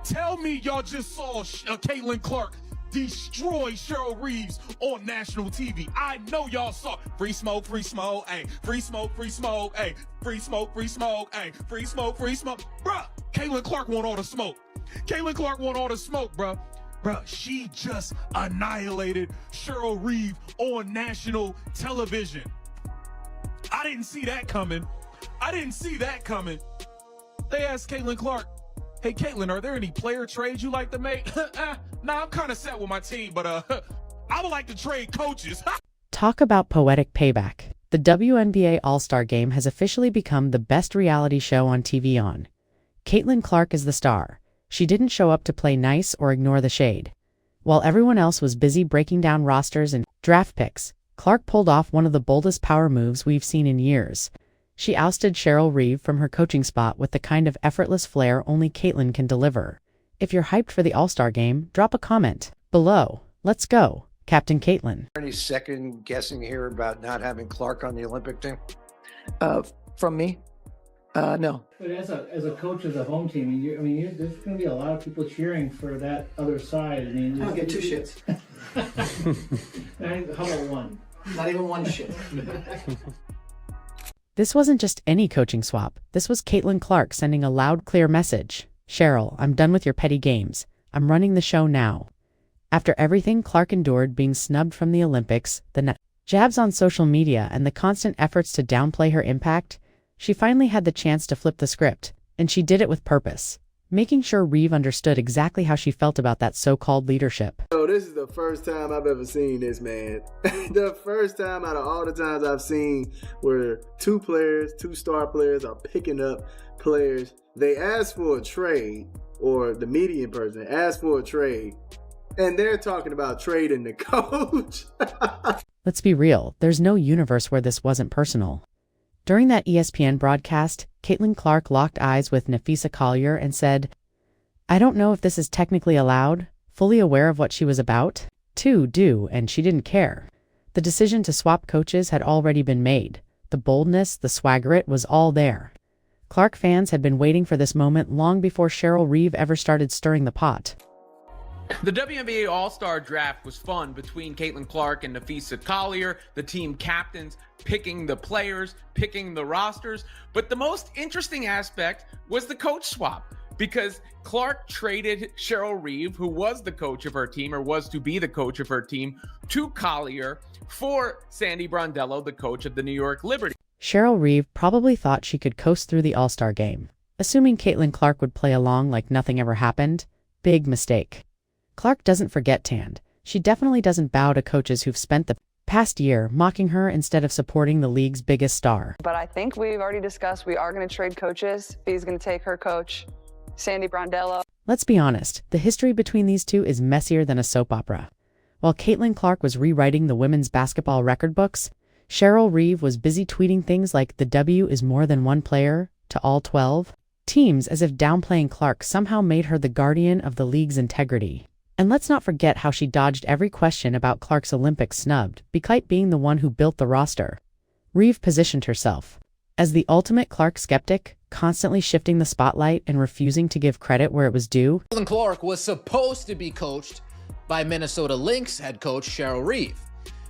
Tell me y'all just saw Caitlin Clark destroy Cheryl Reeves on national TV. I know y'all saw free smoke, ayy, free smoke, ayy, free smoke, ayy, free smoke. Bruh, Caitlin Clark want all the smoke. Caitlin Clark want all the smoke, bruh. Bruh, she just annihilated Cheryl Reeve on national television. I didn't see that coming. They asked Caitlin Clark, hey, Caitlin, are there any player trades you like to make? Nah, I'm kind of set with my team, but I would like to trade coaches. Talk about poetic payback. The WNBA All-Star Game has officially become the best reality show on TV on. Caitlin Clark is the star. She didn't show up to play nice or ignore the shade. While everyone else was busy breaking down rosters and draft picks, Clark pulled off one of the boldest power moves we've seen in years. She ousted Cheryl Reeve from her coaching spot with the kind of effortless flair only Caitlin can deliver. If you're hyped for the All-Star Game, drop a comment below. Let's go, Captain Caitlin. Any second guessing here about not having Clark on the Olympic team? From me? No. But as a coach of the home team, there's going to be a lot of people cheering for that other side. I don't get two shits. How about one? Not even one shit. This wasn't just any coaching swap. This was Caitlin Clark sending a loud, clear message. Cheryl, I'm done with your petty games. I'm running the show now. After everything Clark endured being snubbed from the Olympics, the jabs on social media, and the constant efforts to downplay her impact, she finally had the chance to flip the script, and she did it with purpose, making sure Reeve understood exactly how she felt about that so-called leadership. Oh, this is the first time I've ever seen this, man. The first time out of all the times I've seen where two star players are picking up players. They ask for a trade, or the median person asks for a trade, and they're talking about trading the coach. Let's be real, there's no universe where this wasn't personal. During that ESPN broadcast, Caitlin Clark locked eyes with Nafisa Collier and said, I don't know if this is technically allowed, fully aware of what she was about to do, and she didn't care. The decision to swap coaches had already been made. The boldness, the swagger, it was all there. Clark fans had been waiting for this moment long before Cheryl Reeve ever started stirring the pot. The WNBA All-Star Draft was fun between Caitlin Clark and Nafisa Collier, the team captains, picking the players, picking the rosters. But the most interesting aspect was the coach swap, because Clark traded Cheryl Reeve, who was the coach of her team, or was to be the coach of her team, to Collier for Sandy Brondello, the coach of the New York Liberty. Cheryl Reeve probably thought she could coast through the All-Star Game, assuming Caitlin Clark would play along like nothing ever happened. Big mistake. Clark doesn't forget Tand. She definitely doesn't bow to coaches who've spent the past year mocking her instead of supporting the league's biggest star. But I think we've already discussed we are going to trade coaches. He's going to take her coach, Sandy Brondello. Let's be honest, the history between these two is messier than a soap opera. While Caitlin Clark was rewriting the women's basketball record books, Cheryl Reeve was busy tweeting things like the W is more than one player to all 12 teams, as if downplaying Clark somehow made her the guardian of the league's integrity. And let's not forget how she dodged every question about Clark's Olympics snubbed, despite being the one who built the roster. Reeve positioned herself as the ultimate Clark skeptic, constantly shifting the spotlight and refusing to give credit where it was due. Caitlin Clark was supposed to be coached by Minnesota Lynx head coach Cheryl Reeve.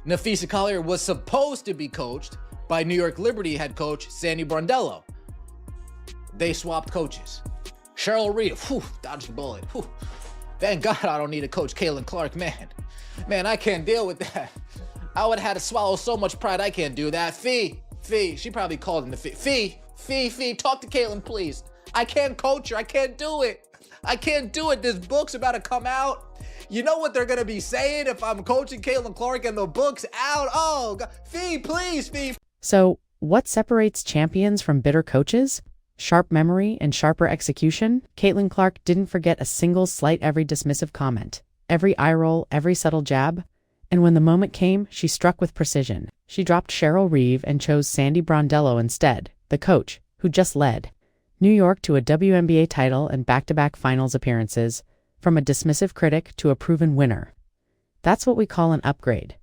Nafisa Collier was supposed to be coached by New York Liberty head coach Sandy Brondello. They swapped coaches. Cheryl Reeve, dodged the bullet. Thank God I don't need to coach Caitlin Clark, man. Man, I can't deal with that. I would have had to swallow so much pride, I can't do that. Fee, she probably called him the Fee, talk to Caitlin, please. I can't coach her, I can't do it. This book's about to come out. You know what they're gonna be saying if I'm coaching Caitlin Clark and the book's out? Oh, God. Fee, please, Fee. So, what separates champions from bitter coaches? Sharp memory and sharper execution? Caitlin Clark didn't forget a single slight, every dismissive comment, every eye roll, every subtle jab. And when the moment came, she struck with precision. She dropped Cheryl Reeve and chose Sandy Brondello instead, the coach, who just led New York to a WNBA title and back-to-back finals appearances, from a dismissive critic to a proven winner. That's what we call an upgrade.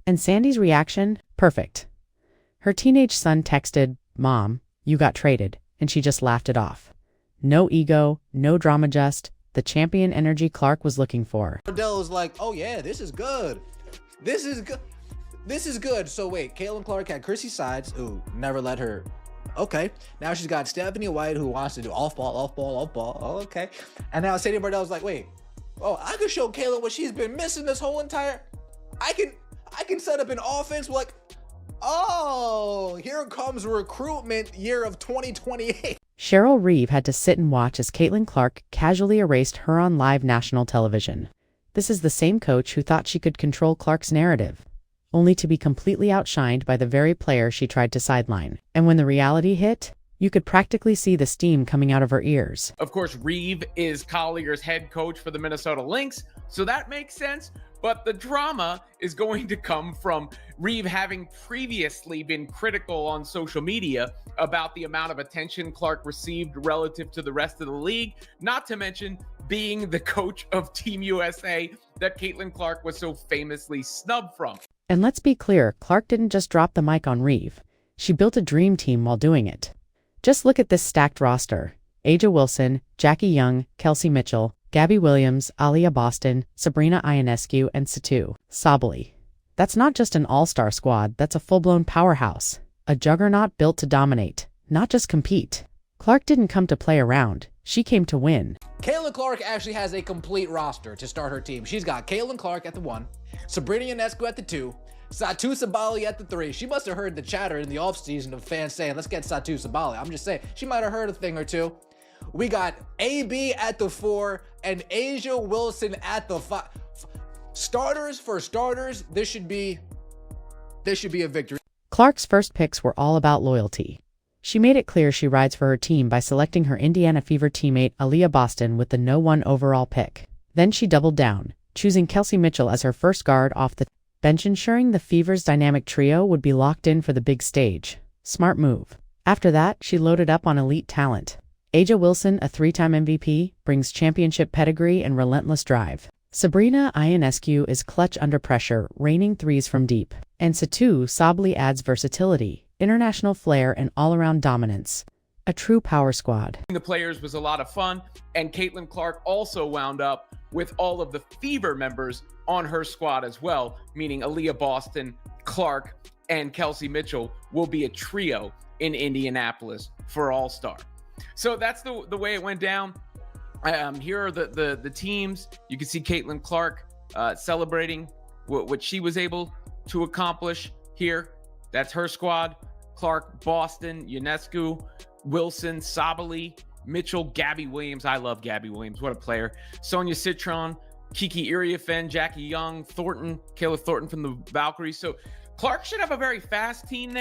And Sandy's reaction? Perfect. Her teenage son texted, "Mom, you got traded," and she just laughed it off. No ego, no drama, just, the champion energy Clark was looking for. Bordello's like, oh yeah, this is good. This is good. This is good. So wait, Caitlin Clark had Chrissy Sides, who never let her. Okay. Now she's got Stephanie White, who wants to do off ball. Oh, okay. And now Sadie Bordello's like, wait, oh, I could show Caitlin what she's been missing this whole entire. I can set up an offense like, oh, here comes recruitment year of 2028. Cheryl Reeve had to sit and watch as Caitlin Clark casually erased her on live national television. This is the same coach who thought she could control Clark's narrative, only to be completely outshined by the very player she tried to sideline. And when the reality hit, you could practically see the steam coming out of her ears. Of course, Reeve is Collier's head coach for the Minnesota Lynx, so that makes sense. But the drama is going to come from Reeve having previously been critical on social media about the amount of attention Clark received relative to the rest of the league, not to mention being the coach of Team USA that Caitlin Clark was so famously snubbed from. And let's be clear, Clark didn't just drop the mic on Reeve. She built a dream team while doing it. Just look at this stacked roster. Aja Wilson, Jackie Young, Kelsey Mitchell, Gabby Williams, Aliyah Boston, Sabrina Ionescu, and Satu Sabali. That's not just an all-star squad, that's a full-blown powerhouse. A juggernaut built to dominate, not just compete. Clark didn't come to play around. She came to win. Caitlin Clark actually has a complete roster to start her team. She's got Caitlin Clark at the 1, Sabrina Ionescu at the 2, Satu Sabali at the 3. She must have heard the chatter in the offseason of fans saying, let's get Satu Sabali. I'm just saying, she might have heard a thing or two. We got AB at the 4 and Aja Wilson at the 5. Starters for starters, this should be a victory. Clark's first picks were all about loyalty. She made it clear she rides for her team by selecting her Indiana Fever teammate Aliyah Boston with the No. 1 overall pick. Then she doubled down, choosing Kelsey Mitchell as her first guard off the bench, ensuring the Fever's dynamic trio would be locked in for the big stage. Smart move. After that, she loaded up on elite talent. Aja Wilson, a 3-time MVP, brings championship pedigree and relentless drive. Sabrina Ionescu is clutch under pressure, raining threes from deep. And Satu Sabali adds versatility, international flair, and all-around dominance. A true power squad. The players was a lot of fun, and Caitlin Clark also wound up with all of the Fever members on her squad as well, meaning Aliyah Boston, Clark, and Kelsey Mitchell will be a trio in Indianapolis for All-Star. So that's the way it went down. Here are the teams. You can see Caitlin Clark celebrating what she was able to accomplish here. That's her squad. Clark, Boston, Ionescu, Wilson, Sabali, Mitchell, Gabby Williams. I love Gabby Williams. What a player. Sonia Citron, Kiki Iriafen, Jackie Young, Thornton, Kayla Thornton from the Valkyries. So Clark should have a very fast team there.